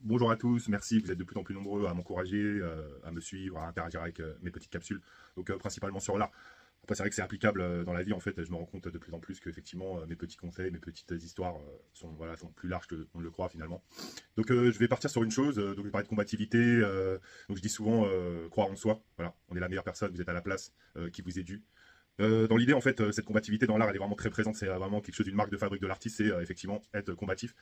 Bonjour à tous, merci, vous êtes de plus en plus nombreux à m'encourager, à me suivre, à interagir avec mes petites capsules, donc principalement sur l'art. Après c'est vrai que c'est applicable dans la vie, en fait, je me rends compte de plus en plus qu'effectivement mes petits conseils, mes petites histoires sont plus larges qu'on ne le croit finalement. Donc je vais partir sur une chose, donc je vais parler de combativité, donc je dis souvent croire en soi, voilà, on est la meilleure personne, vous êtes à la place qui vous est due. Dans l'idée, en fait, cette combativité dans l'art, elle est vraiment très présente. C'est vraiment quelque chose d'une marque de fabrique de l'artiste, c'est effectivement être combatif.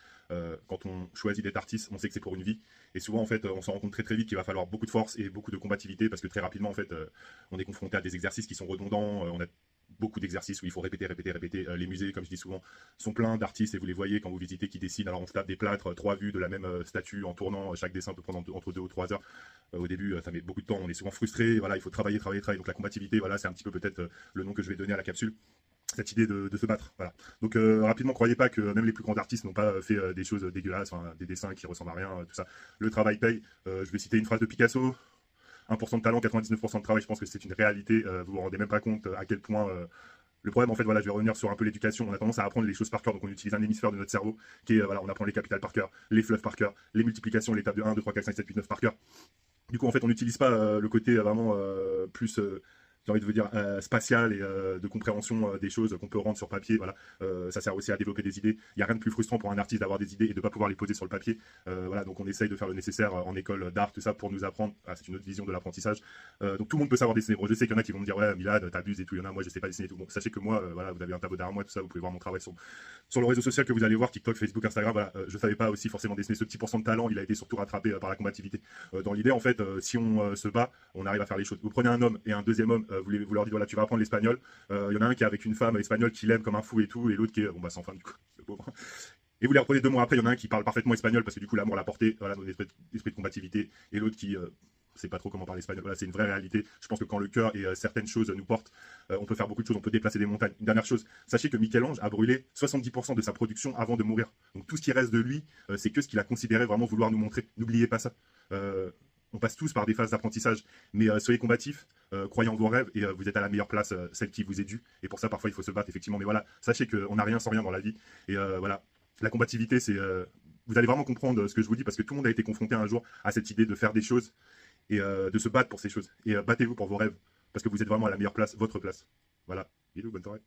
Quand on choisit d'être artiste, on sait que c'est pour une vie. Et souvent, en fait, on s'en rend compte très très vite qu'il va falloir beaucoup de force et beaucoup de combativité parce que très rapidement, en fait, on est confronté à des exercices qui sont redondants. On a beaucoup d'exercices où il faut répéter, répéter, répéter. Les musées, comme je dis souvent, sont pleins d'artistes et vous les voyez quand vous visitez qui dessinent. Alors on se tape des plâtres, trois vues de la même statue en tournant. Chaque dessin peut prendre entre 2 ou 3 heures. Au début, ça met beaucoup de temps. On est souvent frustré. Voilà, il faut travailler, travailler, travailler. Donc la combativité, voilà, c'est un petit peu peut-être le nom que je vais donner à la capsule. Cette idée de se battre. Voilà. Donc rapidement, croyez pas que même les plus grands artistes n'ont pas fait des choses dégueulasses, hein, des dessins qui ressemblent à rien, tout ça. Le travail paye. Je vais citer une phrase de Picasso. 1% de talent, 99% de travail, je pense que c'est une réalité. Vous vous rendez même pas compte à quel point le problème, en fait, voilà, je vais revenir sur un peu l'éducation. On a tendance à apprendre les choses par cœur, donc on utilise un hémisphère de notre cerveau qui est, voilà, on apprend les capitales par cœur, les fleuves par cœur, les multiplications, les tables de 1, 2, 3, 4, 5, 7, 8, 9 par cœur. Du coup, en fait, on n'utilise pas le côté vraiment plus, j'ai envie de vous dire, spatial et de compréhension des choses qu'on peut rendre sur papier. Voilà. Ça sert aussi à développer des idées. Il n'y a rien de plus frustrant pour un artiste d'avoir des idées et de ne pas pouvoir les poser sur le papier. Voilà, donc on essaye de faire le nécessaire en école d'art, tout ça, pour nous apprendre. Ah, c'est une autre vision de l'apprentissage. Donc tout le monde peut savoir dessiner. Bon, je sais qu'il y en a qui vont me dire, ouais, Milad, t'abuses et tout. Il y en a, moi, je sais pas dessiner et tout. Bon, sachez que moi, voilà, vous avez un tableau derrière moi, tout ça, vous pouvez voir mon travail sur le réseau social que vous allez voir, TikTok, Facebook, Instagram. Voilà, je savais pas aussi forcément dessiner ce petit pourcent de talent. Il a été surtout rattrapé par la combativité. Dans l'idée, en fait, si on se bat, on arrive à faire les choses. Vous prenez un homme et un deuxième homme, vous leur dites voilà, tu vas apprendre l'espagnol. Il y en a un qui est avec une femme espagnole qui l'aime comme un fou et tout, et l'autre qui est bon bah sans femme du coup, le pauvre. Et vous les reprenez 2 mois après, il y en a un qui parle parfaitement espagnol parce que du coup l'amour l'a porté, voilà, dans l'esprit de combativité, et l'autre qui sait pas trop comment parler espagnol. Voilà, c'est une vraie réalité. Je pense que quand le cœur et certaines choses nous portent, on peut faire beaucoup de choses, on peut déplacer des montagnes. Une dernière chose, sachez que Michel-Ange a brûlé 70% de sa production avant de mourir. Donc tout ce qui reste de lui, c'est que ce qu'il a considéré vraiment vouloir nous montrer. N'oubliez pas ça. On passe tous par des phases d'apprentissage, mais soyez combatifs, croyez en vos rêves et vous êtes à la meilleure place, celle qui vous est due. Et pour ça, parfois, il faut se battre, effectivement. Mais voilà, sachez qu'on n'a rien sans rien dans la vie. Et voilà, la combativité, c'est. Vous allez vraiment comprendre ce que je vous dis parce que tout le monde a été confronté un jour à cette idée de faire des choses et de se battre pour ces choses. Et battez-vous pour vos rêves parce que vous êtes vraiment à la meilleure place, votre place. Voilà. Bisous, bonne soirée.